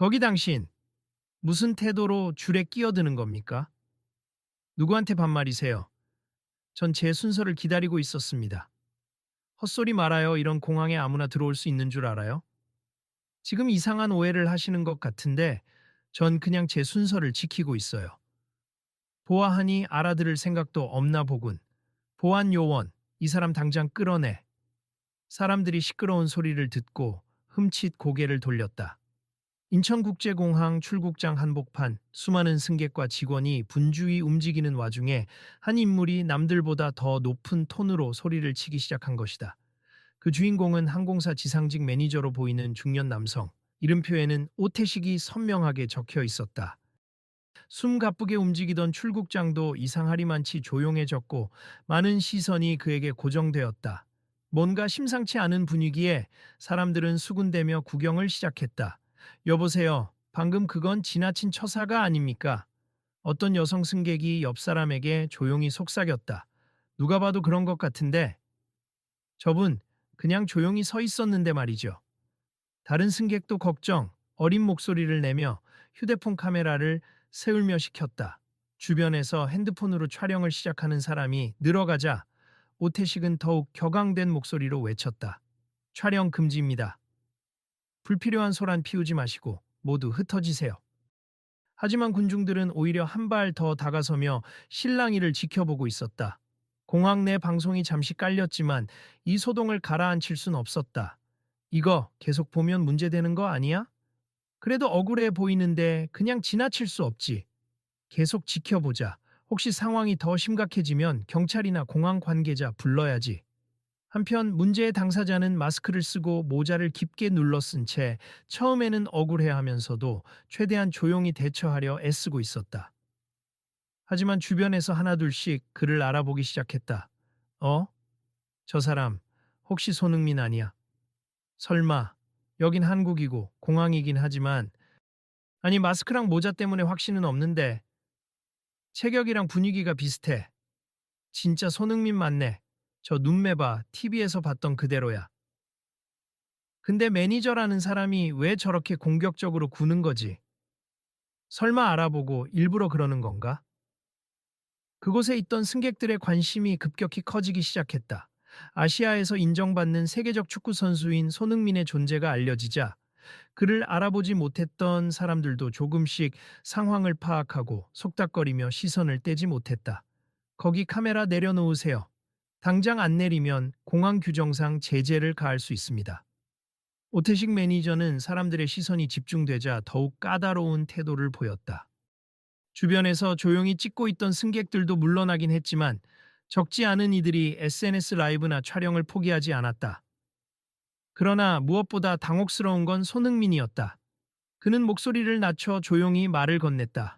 거기 당신, 무슨 태도로 줄에 끼어드는 겁니까? 누구한테 반말이세요? 전 제 순서를 기다리고 있었습니다. 헛소리 말아요. 이런 공항에 아무나 들어올 수 있는 줄 알아요? 지금 이상한 오해를 하시는 것 같은데 전 그냥 제 순서를 지키고 있어요. 보아하니 알아들을 생각도 없나 보군. 보안 요원, 이 사람 당장 끌어내. 사람들이 시끄러운 소리를 듣고 흠칫 고개를 돌렸다. 인천국제공항 출국장 한복판 수많은 승객과 직원이 분주히 움직이는 와중에 한 인물이 남들보다 더 높은 톤으로 소리를 치기 시작한 것이다. 그 주인공은 항공사 지상직 매니저로 보이는 중년 남성. 이름표에는 오태식이 선명하게 적혀 있었다. 숨 가쁘게 움직이던 출국장도 이상하리만치 조용해졌고 많은 시선이 그에게 고정되었다. 뭔가 심상치 않은 분위기에 사람들은 수군대며 구경을 시작했다. 여보세요. 방금 그건 지나친 처사가 아닙니까? 어떤 여성 승객이 옆 사람에게 조용히 속삭였다. 누가 봐도 그런 것 같은데 저분 그냥 조용히 서 있었는데 말이죠. 다른 승객도 걱정, 어린 목소리를 내며 휴대폰 카메라를 세울며 시켰다. 주변에서 핸드폰으로 촬영을 시작하는 사람이 늘어가자 오태식은 더욱 격앙된 목소리로 외쳤다. 촬영 금지입니다. 불필요한 소란 피우지 마시고 모두 흩어지세요. 하지만 군중들은 오히려 한 발 더 다가서며 실랑이를 지켜보고 있었다. 공항 내 방송이 잠시 깔렸지만 이 소동을 가라앉힐 순 없었다. 이거 계속 보면 문제되는 거 아니야? 그래도 억울해 보이는데 그냥 지나칠 수 없지. 계속 지켜보자. 혹시 상황이 더 심각해지면 경찰이나 공항 관계자 불러야지. 한편 문제의 당사자는 마스크를 쓰고 모자를 깊게 눌러 쓴 채 처음에는 억울해하면서도 최대한 조용히 대처하려 애쓰고 있었다. 하지만 주변에서 하나둘씩 그를 알아보기 시작했다. 어? 저 사람 혹시 손흥민 아니야? 설마 여긴 한국이고 공항이긴 하지만 아니 마스크랑 모자 때문에 확신은 없는데 체격이랑 분위기가 비슷해. 진짜 손흥민 맞네. 저 눈매 봐. TV에서 봤던 그대로야. 근데 매니저라는 사람이 왜 저렇게 공격적으로 구는 거지? 설마 알아보고 일부러 그러는 건가? 그곳에 있던 승객들의 관심이 급격히 커지기 시작했다. 아시아에서 인정받는 세계적 축구 선수인 손흥민의 존재가 알려지자 그를 알아보지 못했던 사람들도 조금씩 상황을 파악하고 속닥거리며 시선을 떼지 못했다. 거기 카메라 내려놓으세요. 당장 안 내리면 공항 규정상 제재를 가할 수 있습니다. 오태식 매니저는 사람들의 시선이 집중되자 더욱 까다로운 태도를 보였다. 주변에서 조용히 찍고 있던 승객들도 물러나긴 했지만 적지 않은 이들이 SNS 라이브나 촬영을 포기하지 않았다. 그러나 무엇보다 당혹스러운 건 손흥민이었다. 그는 목소리를 낮춰 조용히 말을 건넸다.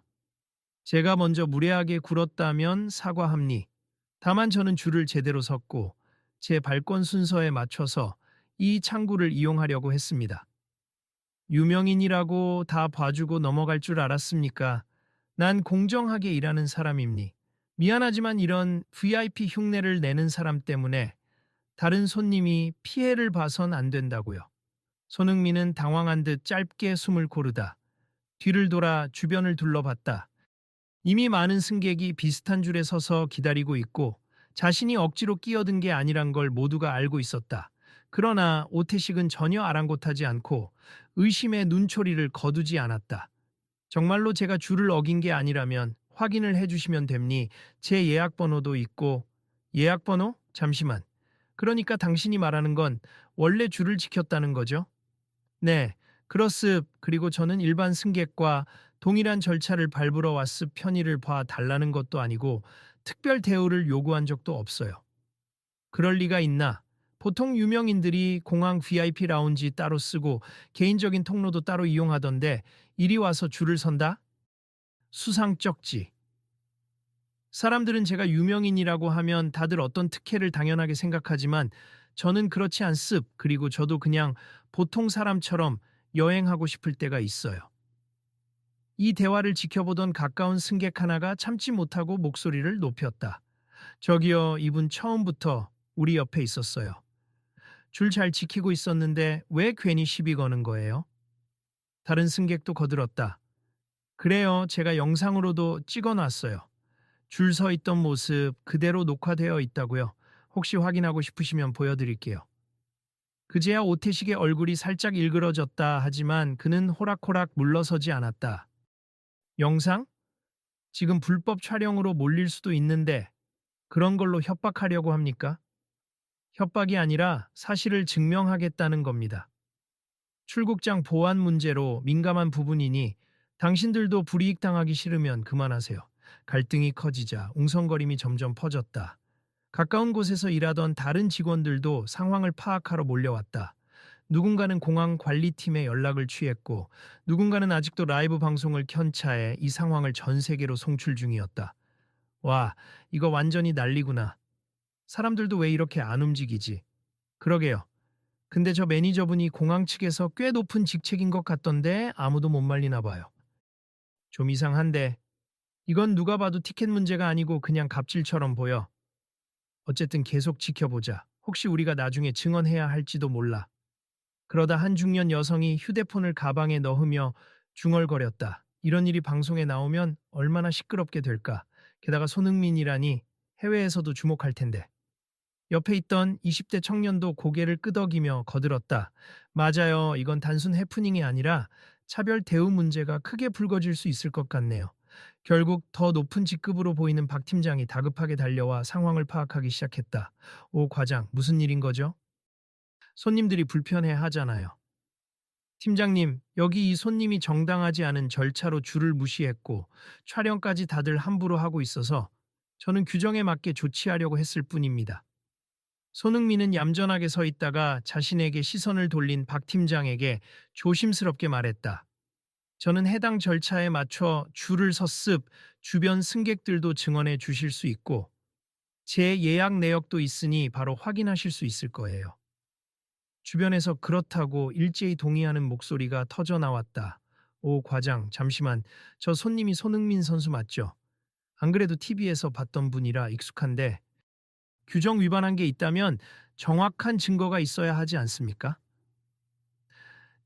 제가 먼저 무례하게 굴었다면 사과합니. 다만 저는 줄을 제대로 섰고 제 발권 순서에 맞춰서 이 창구를 이용하려고 했습니다. 유명인이라고 다 봐주고 넘어갈 줄 알았습니까? 난 공정하게 일하는 사람입니. 미안하지만 이런 VIP 흉내를 내는 사람 때문에 다른 손님이 피해를 봐선 안 된다고요. 손흥민은 당황한 듯 짧게 숨을 고르다 뒤를 돌아 주변을 둘러봤다. 이미 많은 승객이 비슷한 줄에 서서 기다리고 있고 자신이 억지로 끼어든 게 아니란 걸 모두가 알고 있었다. 그러나 오태식은 전혀 아랑곳하지 않고 의심의 눈초리를 거두지 않았다. 정말로 제가 줄을 어긴 게 아니라면 확인을 해주시면 됩니. 제 예약번호도 있고 예약번호? 잠시만. 그러니까 당신이 말하는 건 원래 줄을 지켰다는 거죠? 네, 그렇습. 그리고 저는 일반 승객과 동일한 절차를 밟으러 왔습. 편의를 봐 달라는 것도 아니고 특별 대우를 요구한 적도 없어요. 그럴 리가 있나? 보통 유명인들이 공항 VIP 라운지 따로 쓰고 개인적인 통로도 따로 이용하던데 이리 와서 줄을 선다? 수상쩍지. 사람들은 제가 유명인이라고 하면 다들 어떤 특혜를 당연하게 생각하지만 저는 그렇지 않습. 그리고 저도 그냥 보통 사람처럼 여행하고 싶을 때가 있어요. 이 대화를 지켜보던 가까운 승객 하나가 참지 못하고 목소리를 높였다. 저기요, 이분 처음부터 우리 옆에 있었어요. 줄 잘 지키고 있었는데 왜 괜히 시비 거는 거예요? 다른 승객도 거들었다. 그래요. 제가 영상으로도 찍어놨어요. 줄 서 있던 모습 그대로 녹화되어 있다고요. 혹시 확인하고 싶으시면 보여드릴게요. 그제야 오태식의 얼굴이 살짝 일그러졌다 하지만 그는 호락호락 물러서지 않았다. 영상? 지금 불법 촬영으로 몰릴 수도 있는데 그런 걸로 협박하려고 합니까? 협박이 아니라 사실을 증명하겠다는 겁니다. 출국장 보안 문제로 민감한 부분이니 당신들도 불이익 당하기 싫으면 그만하세요. 갈등이 커지자 웅성거림이 점점 퍼졌다. 가까운 곳에서 일하던 다른 직원들도 상황을 파악하러 몰려왔다. 누군가는 공항 관리팀에 연락을 취했고 누군가는 아직도 라이브 방송을 켠 차에 이 상황을 전 세계로 송출 중이었다. 와, 이거 완전히 난리구나. 사람들도 왜 이렇게 안 움직이지? 그러게요. 근데 저 매니저분이 공항 측에서 꽤 높은 직책인 것 같던데 아무도 못 말리나 봐요. 좀 이상한데 이건 누가 봐도 티켓 문제가 아니고 그냥 갑질처럼 보여. 어쨌든 계속 지켜보자. 혹시 우리가 나중에 증언해야 할지도 몰라. 그러다 한 중년 여성이 휴대폰을 가방에 넣으며 중얼거렸다. 이런 일이 방송에 나오면 얼마나 시끄럽게 될까. 게다가 손흥민이라니 해외에서도 주목할 텐데. 옆에 있던 20대 청년도 고개를 끄덕이며 거들었다. 맞아요. 이건 단순 해프닝이 아니라 차별 대우 문제가 크게 불거질 수 있을 것 같네요. 결국 더 높은 직급으로 보이는 박 팀장이 다급하게 달려와 상황을 파악하기 시작했다. 오 과장, 무슨 일인 거죠? 손님들이 불편해 하잖아요. 팀장님, 여기 이 손님이 정당하지 않은 절차로 줄을 무시했고 촬영까지 다들 함부로 하고 있어서 저는 규정에 맞게 조치하려고 했을 뿐입니다. 손흥민은 얌전하게 서 있다가 자신에게 시선을 돌린 박 팀장에게 조심스럽게 말했다. 저는 해당 절차에 맞춰 줄을 섰습 주변 승객들도 증언해 주실 수 있고 제 예약 내역도 있으니 바로 확인하실 수 있을 거예요. 주변에서 그렇다고 일제히 동의하는 목소리가 터져 나왔다. 오 과장, 잠시만. 저 손님이 손흥민 선수 맞죠? 안 그래도 TV에서 봤던 분이라 익숙한데 규정 위반한 게 있다면 정확한 증거가 있어야 하지 않습니까?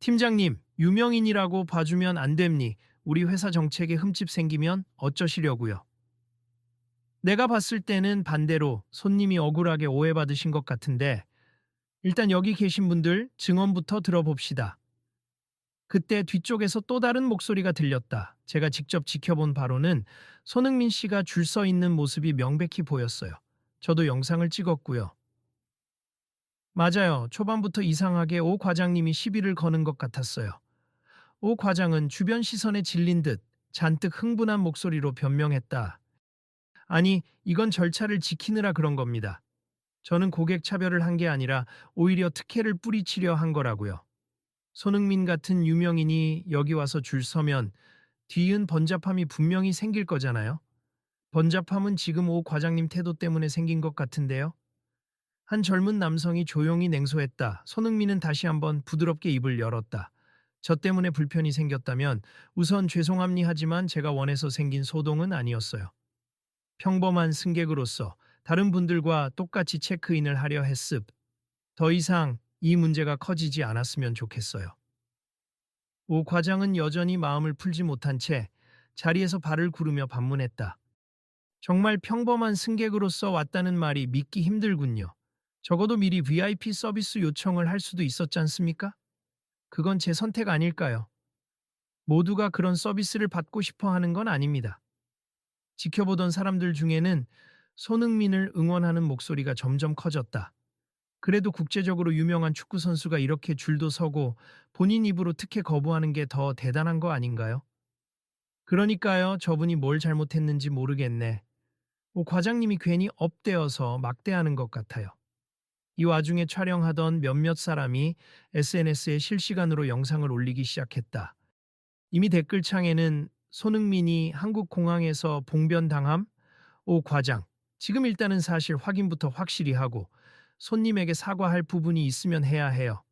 팀장님, 유명인이라고 봐주면 안 됩니. 우리 회사 정책에 흠집 생기면 어쩌시려고요? 내가 봤을 때는 반대로 손님이 억울하게 오해받으신 것 같은데 일단 여기 계신 분들 증언부터 들어봅시다. 그때 뒤쪽에서 또 다른 목소리가 들렸다. 제가 직접 지켜본 바로는 손흥민 씨가 줄 서 있는 모습이 명백히 보였어요. 저도 영상을 찍었고요. 맞아요. 초반부터 이상하게 오 과장님이 시비를 거는 것 같았어요. 오 과장은 주변 시선에 질린 듯 잔뜩 흥분한 목소리로 변명했다. 아니, 이건 절차를 지키느라 그런 겁니다. 저는 고객 차별을 한 게 아니라 오히려 특혜를 뿌리치려 한 거라고요. 손흥민 같은 유명인이 여기 와서 줄 서면 뒤은 번잡함이 분명히 생길 거잖아요. 번잡함은 지금 오 과장님 태도 때문에 생긴 것 같은데요. 한 젊은 남성이 조용히 냉소했다. 손흥민은 다시 한번 부드럽게 입을 열었다. 저 때문에 불편이 생겼다면 우선 죄송합니 하지만 제가 원해서 생긴 소동은 아니었어요. 평범한 승객으로서 다른 분들과 똑같이 체크인을 하려 했습. 더 이상 이 문제가 커지지 않았으면 좋겠어요. 오 과장은 여전히 마음을 풀지 못한 채 자리에서 발을 구르며 반문했다. 정말 평범한 승객으로서 왔다는 말이 믿기 힘들군요. 적어도 미리 VIP 서비스 요청을 할 수도 있었지 않습니까? 그건 제 선택 아닐까요? 모두가 그런 서비스를 받고 싶어 하는 건 아닙니다. 지켜보던 사람들 중에는 손흥민을 응원하는 목소리가 점점 커졌다. 그래도 국제적으로 유명한 축구 선수가 이렇게 줄도 서고 본인 입으로 특혜 거부하는 게 더 대단한 거 아닌가요? 그러니까요, 저분이 뭘 잘못했는지 모르겠네. 과장님이 괜히 업되어서 막대하는 것 같아요. 이 와중에 촬영하던 몇몇 사람이 SNS에 실시간으로 영상을 올리기 시작했다. 이미 댓글창에는 손흥민이 한국 공항에서 봉변당함? 오 과장, 지금 일단은 사실 확인부터 확실히 하고 손님에게 사과할 부분이 있으면 해야 해요.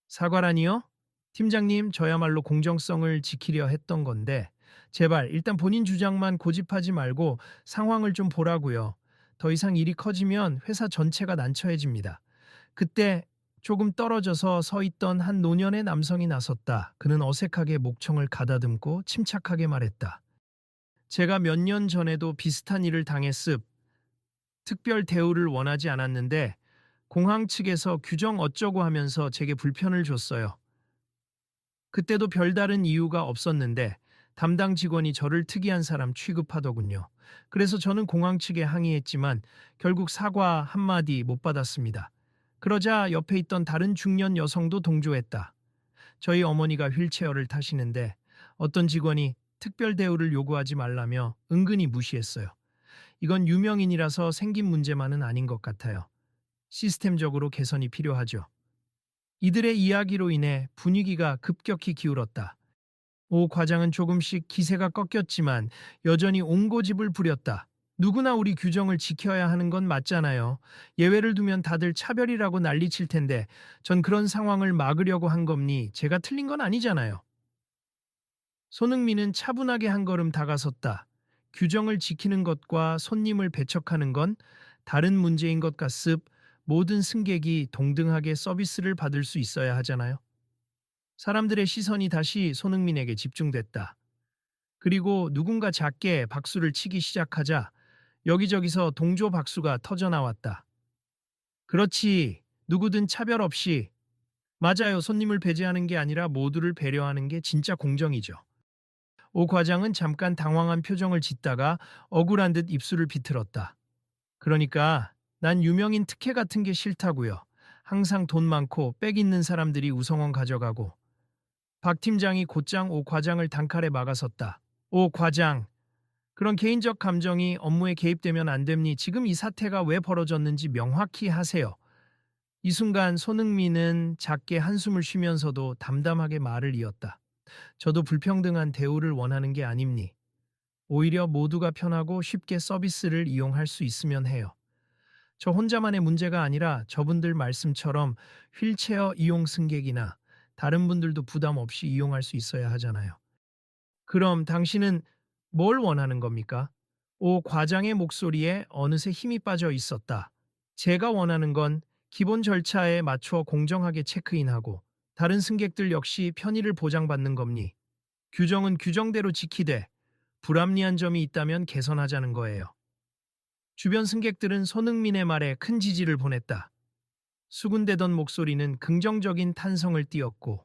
사과라니요? 팀장님, 저야말로 공정성을 지키려 했던 건데 제발 일단 본인 주장만 고집하지 말고 상황을 좀 보라고요. 더 이상 일이 커지면 회사 전체가 난처해집니다. 그때 조금 떨어져서 서 있던 한 노년의 남성이 나섰다. 그는 어색하게 목청을 가다듬고 침착하게 말했다. 제가 몇 년 전에도 비슷한 일을 당했습. 특별 대우를 원하지 않았는데 공항 측에서 규정 어쩌고 하면서 제게 불편을 줬어요. 그때도 별다른 이유가 없었는데 담당 직원이 저를 특이한 사람 취급하더군요. 그래서 저는 공항 측에 항의했지만 결국 사과 한마디 못 받았습니다. 그러자 옆에 있던 다른 중년 여성도 동조했다. 저희 어머니가 휠체어를 타시는데 어떤 직원이 특별 대우를 요구하지 말라며 은근히 무시했어요. 이건 유명인이라서 생긴 문제만은 아닌 것 같아요. 시스템적으로 개선이 필요하죠. 이들의 이야기로 인해 분위기가 급격히 기울었다. 오 과장은 조금씩 기세가 꺾였지만 여전히 옹고집을 부렸다. 누구나 우리 규정을 지켜야 하는 건 맞잖아요. 예외를 두면 다들 차별이라고 난리칠 텐데 전 그런 상황을 막으려고 한 겁니. 제가 틀린 건 아니잖아요. 손흥민은 차분하게 한 걸음 다가섰다. 규정을 지키는 것과 손님을 배척하는 건 다른 문제인 것 같습. 모든 승객이 동등하게 서비스를 받을 수 있어야 하잖아요. 사람들의 시선이 다시 손흥민에게 집중됐다. 그리고 누군가 작게 박수를 치기 시작하자 여기저기서 동조 박수가 터져나왔다. 그렇지. 누구든 차별 없이. 맞아요. 손님을 배제하는 게 아니라 모두를 배려하는 게 진짜 공정이죠. 오 과장은 잠깐 당황한 표정을 짓다가 억울한 듯 입술을 비틀었다. 그러니까 난 유명인 특혜 같은 게 싫다고요. 항상 돈 많고 빽 있는 사람들이 우성원 가져가고. 박 팀장이 곧장 오 과장을 단칼에 막아섰다. 오 과장, 그런 개인적 감정이 업무에 개입되면 안 됩니. 지금 이 사태가 왜 벌어졌는지 명확히 하세요. 이 순간 손흥민은 작게 한숨을 쉬면서도 담담하게 말을 이었다. 저도 불평등한 대우를 원하는 게 아닙니. 오히려 모두가 편하고 쉽게 서비스를 이용할 수 있으면 해요. 저 혼자만의 문제가 아니라 저분들 말씀처럼 휠체어 이용 승객이나 다른 분들도 부담 없이 이용할 수 있어야 하잖아요. 그럼 당신은 뭘 원하는 겁니까? 오 과장의 목소리에 어느새 힘이 빠져 있었다. 제가 원하는 건 기본 절차에 맞춰 공정하게 체크인하고 다른 승객들 역시 편의를 보장받는 겁니. 규정은 규정대로 지키되 불합리한 점이 있다면 개선하자는 거예요. 주변 승객들은 손흥민의 말에 큰 지지를 보냈다. 수군대던 목소리는 긍정적인 탄성을 띠었고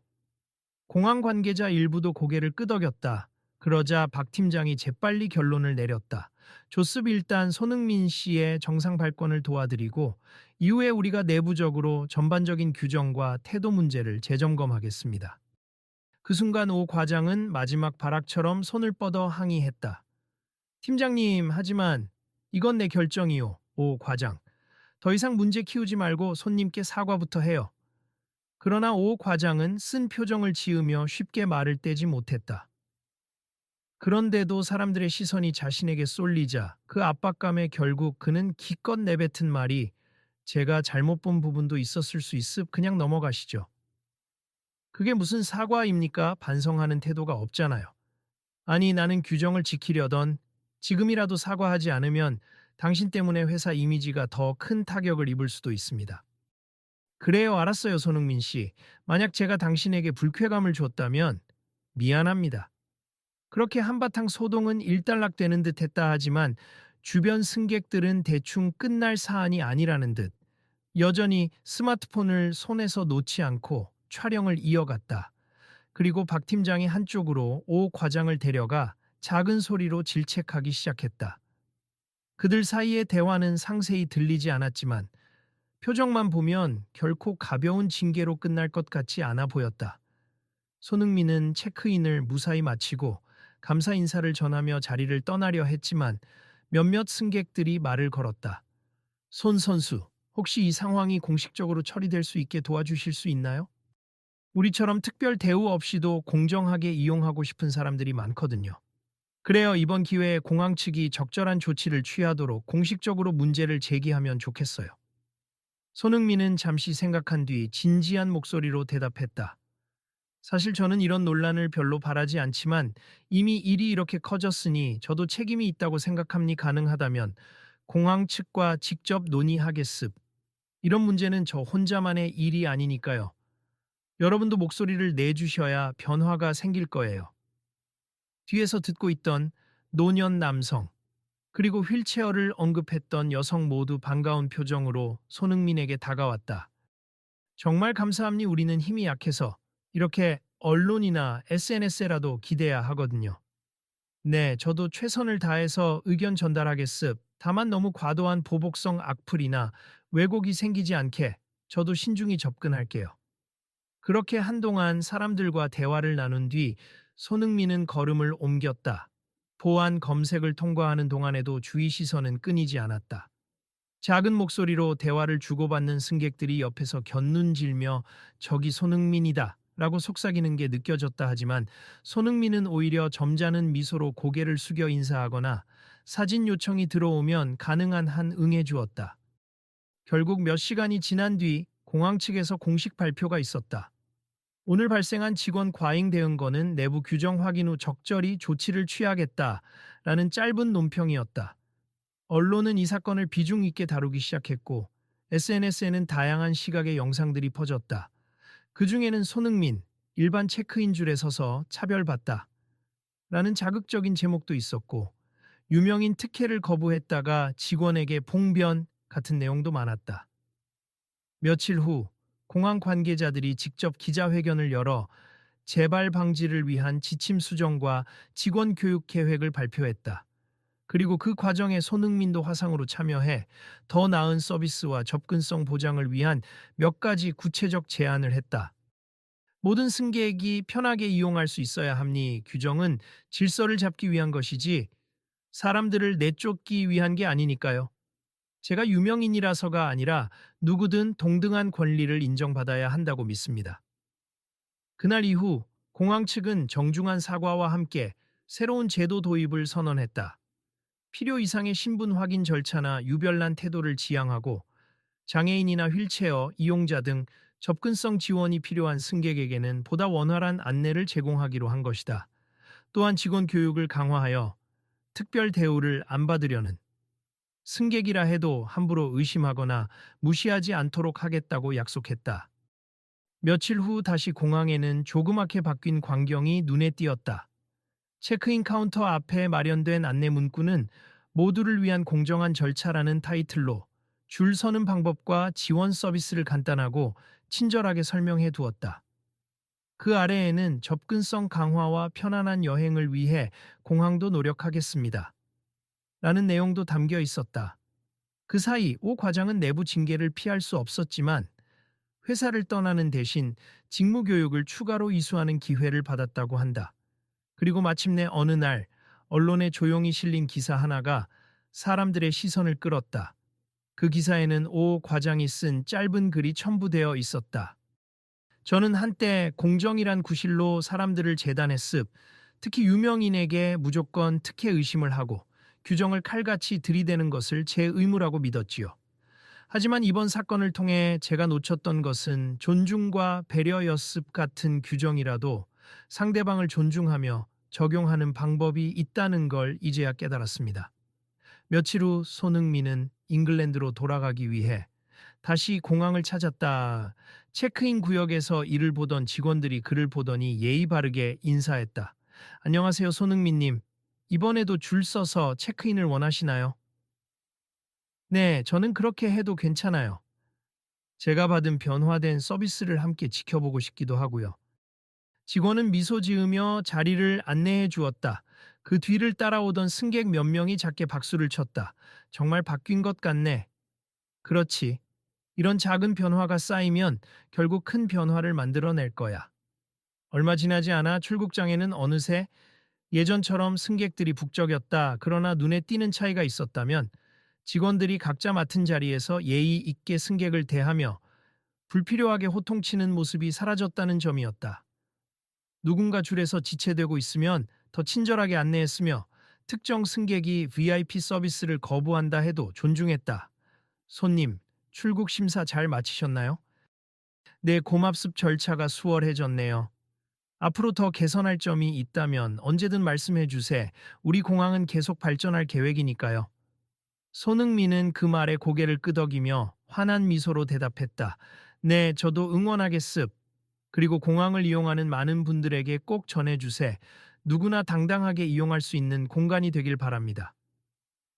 공항 관계자 일부도 고개를 끄덕였다. 그러자 박 팀장이 재빨리 결론을 내렸다. 조습 일단 손흥민 씨의 정상 발권을 도와드리고 이후에 우리가 내부적으로 전반적인 규정과 태도 문제를 재점검하겠습니다. 그 순간 오 과장은 마지막 발악처럼 손을 뻗어 항의했다. 팀장님, 하지만 이건 내 결정이요. 오 과장. 더 이상 문제 키우지 말고 손님께 사과부터 해요. 그러나 오 과장은 쓴 표정을 지으며 쉽게 말을 떼지 못했다. 그런데도 사람들의 시선이 자신에게 쏠리자 그 압박감에 결국 그는 기껏 내뱉은 말이 제가 잘못 본 부분도 있었을 수 있음 그냥 넘어가시죠. 그게 무슨 사과입니까? 반성하는 태도가 없잖아요. 아니 나는 규정을 지키려던 지금이라도 사과하지 않으면 당신 때문에 회사 이미지가 더 큰 타격을 입을 수도 있습니다. 그래요, 알았어요, 손흥민 씨. 만약 제가 당신에게 불쾌감을 줬다면 미안합니다. 그렇게 한바탕 소동은 일단락되는 듯 했다 하지만 주변 승객들은 대충 끝날 사안이 아니라는 듯 여전히 스마트폰을 손에서 놓지 않고 촬영을 이어갔다. 그리고 박 팀장이 한쪽으로 오 과장을 데려가 작은 소리로 질책하기 시작했다. 그들 사이의 대화는 상세히 들리지 않았지만 표정만 보면 결코 가벼운 징계로 끝날 것 같지 않아 보였다. 손흥민은 체크인을 무사히 마치고 감사 인사를 전하며 자리를 떠나려 했지만 몇몇 승객들이 말을 걸었다. 손 선수, 혹시 이 상황이 공식적으로 처리될 수 있게 도와주실 수 있나요? 우리처럼 특별 대우 없이도 공정하게 이용하고 싶은 사람들이 많거든요. 그래요, 이번 기회에 공항 측이 적절한 조치를 취하도록 공식적으로 문제를 제기하면 좋겠어요. 손흥민은 잠시 생각한 뒤 진지한 목소리로 대답했다. 사실 저는 이런 논란을 별로 바라지 않지만 이미 일이 이렇게 커졌으니 저도 책임이 있다고 생각합니 가능하다면 공항 측과 직접 논의하겠습. 이런 문제는 저 혼자만의 일이 아니니까요. 여러분도 목소리를 내주셔야 변화가 생길 거예요. 뒤에서 듣고 있던 노년 남성, 그리고 휠체어를 언급했던 여성 모두 반가운 표정으로 손흥민에게 다가왔다. 정말 감사합니 우리는 힘이 약해서 이렇게 언론이나 SNS에라도 기대야 하거든요. 네, 저도 최선을 다해서 의견 전달하겠습. 다만 너무 과도한 보복성 악플이나 왜곡이 생기지 않게 저도 신중히 접근할게요. 그렇게 한동안 사람들과 대화를 나눈 뒤 손흥민은 걸음을 옮겼다. 보안 검색을 통과하는 동안에도 주의 시선은 끊이지 않았다. 작은 목소리로 대화를 주고받는 승객들이 옆에서 곁눈질며 저기 손흥민이다 라고 속삭이는 게 느껴졌다 하지만 손흥민은 오히려 점잖은 미소로 고개를 숙여 인사하거나 사진 요청이 들어오면 가능한 한 응해 주었다. 결국 몇 시간이 지난 뒤 공항 측에서 공식 발표가 있었다. 오늘 발생한 직원 과잉 대응 건은 내부 규정 확인 후 적절히 조치를 취하겠다라는 짧은 논평이었다. 언론은 이 사건을 비중 있게 다루기 시작했고 SNS에는 다양한 시각의 영상들이 퍼졌다. 그 중에는 손흥민, 일반 체크인 줄에 서서 차별받다 라는 자극적인 제목도 있었고 유명인 특혜를 거부했다가 직원에게 봉변 같은 내용도 많았다. 며칠 후 공항 관계자들이 직접 기자회견을 열어 재발 방지를 위한 지침 수정과 직원 교육 계획을 발표했다. 그리고 그 과정에 손흥민도 화상으로 참여해 더 나은 서비스와 접근성 보장을 위한 몇 가지 구체적 제안을 했다. 모든 승객이 편하게 이용할 수 있어야 합니 규정은 질서를 잡기 위한 것이지 사람들을 내쫓기 위한 게 아니니까요. 제가 유명인이라서가 아니라 누구든 동등한 권리를 인정받아야 한다고 믿습니다. 그날 이후 공항 측은 정중한 사과와 함께 새로운 제도 도입을 선언했다. 필요 이상의 신분 확인 절차나 유별난 태도를 지양하고 장애인이나 휠체어 이용자 등 접근성 지원이 필요한 승객에게는 보다 원활한 안내를 제공하기로 한 것이다. 또한 직원 교육을 강화하여 특별 대우를 안 받으려는 승객이라 해도 함부로 의심하거나 무시하지 않도록 하겠다고 약속했다. 며칠 후 다시 공항에는 조그맣게 바뀐 광경이 눈에 띄었다. 체크인 카운터 앞에 마련된 안내 문구는 모두를 위한 공정한 절차라는 타이틀로 줄 서는 방법과 지원 서비스를 간단하고 친절하게 설명해 두었다. 그 아래에는 접근성 강화와 편안한 여행을 위해 공항도 노력하겠습니다. 라는 내용도 담겨 있었다. 그 사이 오 과장은 내부 징계를 피할 수 없었지만 회사를 떠나는 대신 직무 교육을 추가로 이수하는 기회를 받았다고 한다. 그리고 마침내 어느 날 언론에 조용히 실린 기사 하나가 사람들의 시선을 끌었다. 그 기사에는 오 과장이 쓴 짧은 글이 첨부되어 있었다. 저는 한때 공정이란 구실로 사람들을 재단했습. 특히 유명인에게 무조건 특혜 의심을 하고 규정을 칼같이 들이대는 것을 제 의무라고 믿었지요. 하지만 이번 사건을 통해 제가 놓쳤던 것은 존중과 배려였습 같은 규정이라도 상대방을 존중하며 적용하는 방법이 있다는 걸 이제야 깨달았습니다. 며칠 후 손흥민은 잉글랜드로 돌아가기 위해 다시 공항을 찾았다. 체크인 구역에서 일을 보던 직원들이 그를 보더니 예의 바르게 인사했다. 안녕하세요, 손흥민님. 이번에도 줄 서서 체크인을 원하시나요? 네, 저는 그렇게 해도 괜찮아요. 제가 받은 변화된 서비스를 함께 지켜보고 싶기도 하고요. 직원은 미소 지으며 자리를 안내해 주었다. 그 뒤를 따라오던 승객 몇 명이 작게 박수를 쳤다. 정말 바뀐 것 같네. 그렇지. 이런 작은 변화가 쌓이면 결국 큰 변화를 만들어낼 거야. 얼마 지나지 않아 출국장에는 어느새 예전처럼 승객들이 북적였다. 그러나 눈에 띄는 차이가 있었다면 직원들이 각자 맡은 자리에서 예의 있게 승객을 대하며 불필요하게 호통치는 모습이 사라졌다는 점이었다. 누군가 줄에서 지체되고 있으면 더 친절하게 안내했으며 특정 승객이 VIP 서비스를 거부한다 해도 존중했다. 손님, 출국 심사 잘 마치셨나요? 네, 고맙습 절차가 수월해졌네요. 앞으로 더 개선할 점이 있다면 언제든 말씀해 주세. 우리 공항은 계속 발전할 계획이니까요. 손흥민은 그 말에 고개를 끄덕이며 환한 미소로 대답했다. 네, 저도 응원하겠습. 그리고 공항을 이용하는 많은 분들에게 꼭 전해주세. 누구나 당당하게 이용할 수 있는 공간이 되길 바랍니다.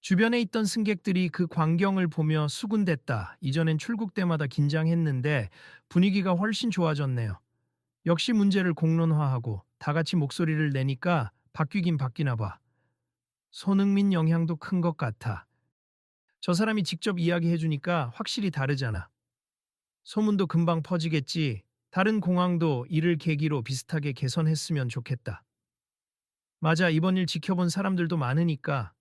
주변에 있던 승객들이 그 광경을 보며 수군댔다. 이전엔 출국 때마다 긴장했는데 분위기가 훨씬 좋아졌네요. 역시 문제를 공론화하고 다 같이 목소리를 내니까 바뀌긴 바뀌나 봐. 손흥민 영향도 큰 것 같아. 저 사람이 직접 이야기해주니까 확실히 다르잖아. 소문도 금방 퍼지겠지. 다른 공항도 이를 계기로 비슷하게 개선했으면 좋겠다. 맞아, 이번 일 지켜본 사람들도 많으니까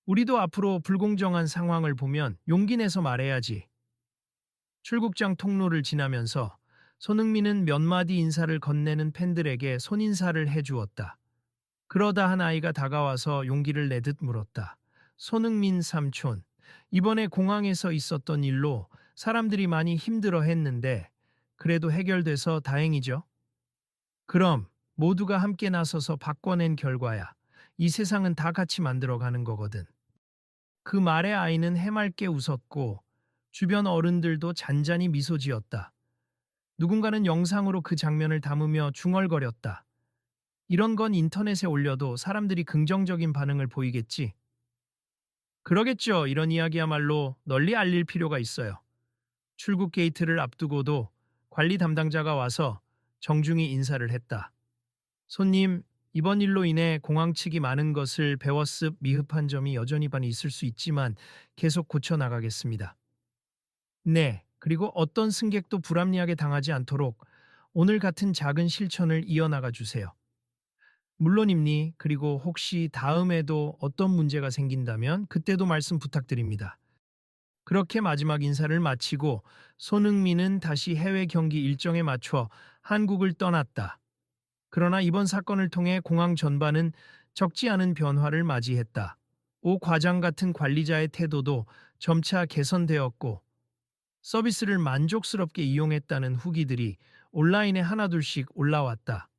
우리도 앞으로 불공정한 상황을 보면 용기 내서 말해야지. 출국장 통로를 지나면서 손흥민은 몇 마디 인사를 건네는 팬들에게 손인사를 해주었다. 그러다 한 아이가 다가와서 용기를 내듯 물었다. 손흥민 삼촌, 이번에 공항에서 있었던 일로 사람들이 많이 힘들어 했는데 그래도 해결돼서 다행이죠? 그럼 모두가 함께 나서서 바꿔낸 결과야. 이 세상은 다 같이 만들어가는 거거든. 그 말에 아이는 해맑게 웃었고 주변 어른들도 잔잔히 미소 지었다. 누군가는 영상으로 그 장면을 담으며 중얼거렸다. 이런 건 인터넷에 올려도 사람들이 긍정적인 반응을 보이겠지. 그러겠죠. 이런 이야기야말로 널리 알릴 필요가 있어요. 출국 게이트를 앞두고도 관리 담당자가 와서 정중히 인사를 했다. 손님, 이번 일로 인해 공항 측이 많은 것을 배웠습. 미흡한 점이 여전히 많이 있을 수 있지만 계속 고쳐나가겠습니다. 네, 그리고 어떤 승객도 불합리하게 당하지 않도록 오늘 같은 작은 실천을 이어나가 주세요. 물론입니. 그리고 혹시 다음에도 어떤 문제가 생긴다면 그때도 말씀 부탁드립니다. 그렇게 마지막 인사를 마치고 손흥민은 다시 해외 경기 일정에 맞춰 한국을 떠났다. 그러나 이번 사건을 통해 공항 전반은 적지 않은 변화를 맞이했다. 오 과장 같은 관리자의 태도도 점차 개선되었고 서비스를 만족스럽게 이용했다는 후기들이 온라인에 하나둘씩 올라왔다.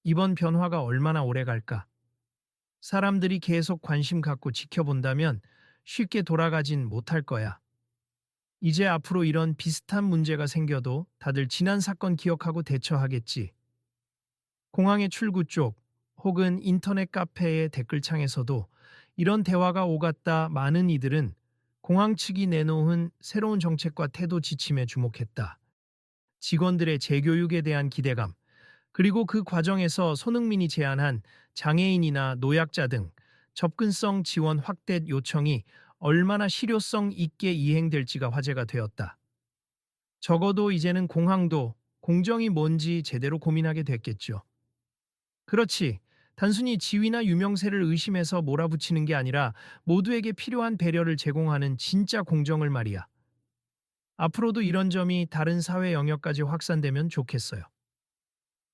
이번 변화가 얼마나 오래 갈까? 사람들이 계속 관심 갖고 지켜본다면 쉽게 돌아가진 못할 거야. 이제 앞으로 이런 비슷한 문제가 생겨도 다들 지난 사건 기억하고 대처하겠지. 공항의 출구 쪽 혹은 인터넷 카페의 댓글창에서도 이런 대화가 오갔다. 많은 이들은 공항 측이 내놓은 새로운 정책과 태도 지침에 주목했다. 직원들의 재교육에 대한 기대감, 그리고 그 과정에서 손흥민이 제안한 장애인이나 노약자 등 접근성 지원 확대 요청이 얼마나 실효성 있게 이행될지가 화제가 되었다. 적어도 이제는 공항도 공정이 뭔지 제대로 고민하게 됐겠죠. 그렇지. 단순히 지위나 유명세를 의심해서 몰아붙이는 게 아니라 모두에게 필요한 배려를 제공하는 진짜 공정을 말이야. 앞으로도 이런 점이 다른 사회 영역까지 확산되면 좋겠어요.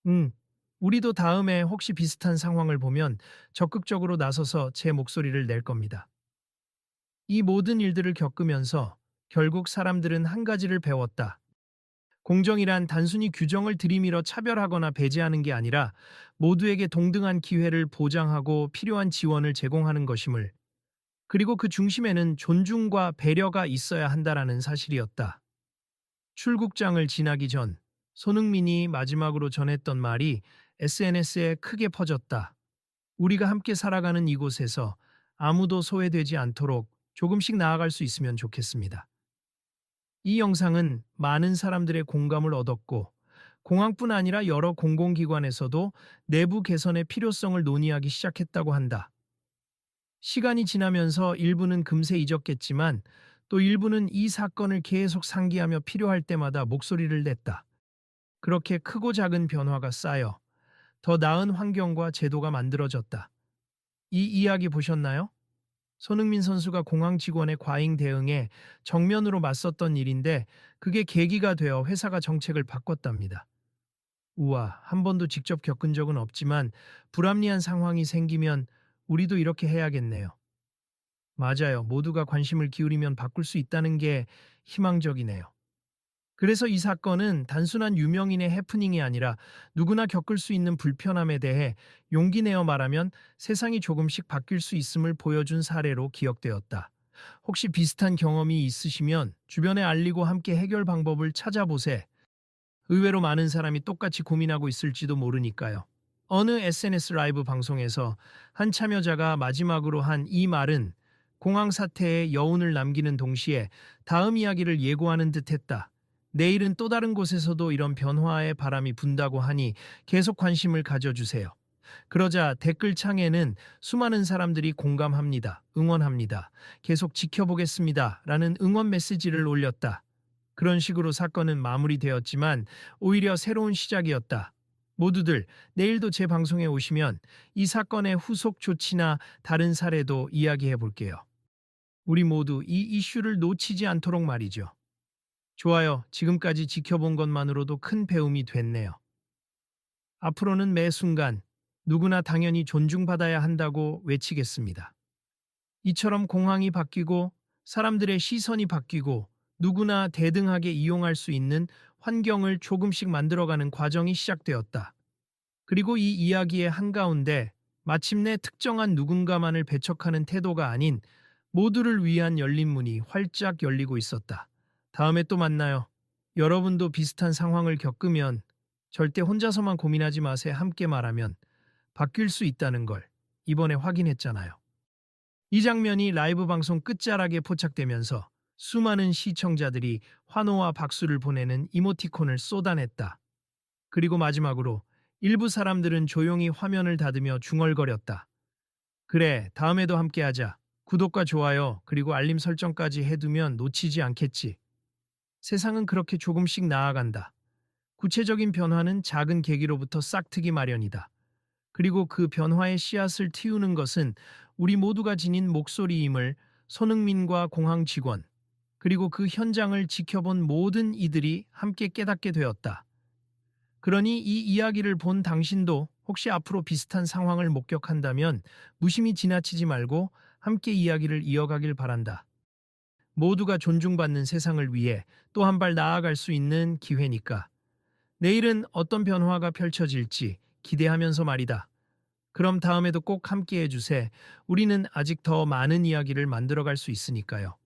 응. 우리도 다음에 혹시 비슷한 상황을 보면 적극적으로 나서서 제 목소리를 낼 겁니다. 이 모든 일들을 겪으면서 결국 사람들은 한 가지를 배웠다. 공정이란 단순히 규정을 들이밀어 차별하거나 배제하는 게 아니라 모두에게 동등한 기회를 보장하고 필요한 지원을 제공하는 것임을, 그리고 그 중심에는 존중과 배려가 있어야 한다라는 사실이었다. 출국장을 지나기 전 손흥민이 마지막으로 전했던 말이 SNS에 크게 퍼졌다. 우리가 함께 살아가는 이곳에서 아무도 소외되지 않도록 조금씩 나아갈 수 있으면 좋겠습니다. 이 영상은 많은 사람들의 공감을 얻었고 공항뿐 아니라 여러 공공기관에서도 내부 개선의 필요성을 논의하기 시작했다고 한다. 시간이 지나면서 일부는 금세 잊었겠지만 또 일부는 이 사건을 계속 상기하며 필요할 때마다 목소리를 냈다. 그렇게 크고 작은 변화가 쌓여 더 나은 환경과 제도가 만들어졌다. 이 이야기 보셨나요? 손흥민 선수가 공항 직원의 과잉 대응에 정면으로 맞섰던 일인데 그게 계기가 되어 회사가 정책을 바꿨답니다. 우와, 한 번도 직접 겪은 적은 없지만 불합리한 상황이 생기면 우리도 이렇게 해야겠네요. 맞아요. 모두가 관심을 기울이면 바꿀 수 있다는 게 희망적이네요. 그래서 이 사건은 단순한 유명인의 해프닝이 아니라 누구나 겪을 수 있는 불편함에 대해 용기 내어 말하면 세상이 조금씩 바뀔 수 있음을 보여준 사례로 기억되었다. 혹시 비슷한 경험이 있으시면 주변에 알리고 함께 해결 방법을 찾아보세. 의외로 많은 사람이 똑같이 고민하고 있을지도 모르니까요. 어느 SNS 라이브 방송에서 한 참여자가 마지막으로 한 이 말은 공항 사태에 여운을 남기는 동시에 다음 이야기를 예고하는 듯 했다. 내일은 또 다른 곳에서도 이런 변화의 바람이 분다고 하니 계속 관심을 가져주세요. 그러자 댓글창에는 수많은 사람들이 공감합니다. 응원합니다. 계속 지켜보겠습니다. 라는 응원 메시지를 올렸다. 그런 식으로 사건은 마무리되었지만 오히려 새로운 시작이었다. 모두들 내일도 제 방송에 오시면 이 사건의 후속 조치나 다른 사례도 이야기해 볼게요. 우리 모두 이 이슈를 놓치지 않도록 말이죠. 좋아요. 지금까지 지켜본 것만으로도 큰 배움이 됐네요. 앞으로는 매 순간 누구나 당연히 존중받아야 한다고 외치겠습니다. 이처럼 공항이 바뀌고 사람들의 시선이 바뀌고 누구나 대등하게 이용할 수 있는 환경을 조금씩 만들어가는 과정이 시작되었다. 그리고 이 이야기의 한가운데 마침내 특정한 누군가만을 배척하는 태도가 아닌 모두를 위한 열린 문이 활짝 열리고 있었다. 다음에 또 만나요. 여러분도 비슷한 상황을 겪으면 절대 혼자서만 고민하지 마세요. 함께 말하면 바뀔 수 있다는 걸 이번에 확인했잖아요. 이 장면이 라이브 방송 끝자락에 포착되면서 수많은 시청자들이 환호와 박수를 보내는 이모티콘을 쏟아냈다. 그리고 마지막으로 일부 사람들은 조용히 화면을 닫으며 중얼거렸다. 그래, 다음에도 함께하자. 구독과 좋아요, 그리고 알림 설정까지 해두면 놓치지 않겠지. 세상은 그렇게 조금씩 나아간다. 구체적인 변화는 작은 계기로부터 싹트기 마련이다. 그리고 그 변화의 씨앗을 틔우는 것은 우리 모두가 지닌 목소리임을 손흥민과 공항 직원, 그리고 그 현장을 지켜본 모든 이들이 함께 깨닫게 되었다. 그러니 이 이야기를 본 당신도 혹시 앞으로 비슷한 상황을 목격한다면 무심히 지나치지 말고 함께 이야기를 이어가길 바란다. 모두가 존중받는 세상을 위해 또 한 발 나아갈 수 있는 기회니까. 내일은 어떤 변화가 펼쳐질지 기대하면서 말이다. 그럼 다음에도 꼭 함께 해주세. 우리는 아직 더 많은 이야기를 만들어갈 수 있으니까요.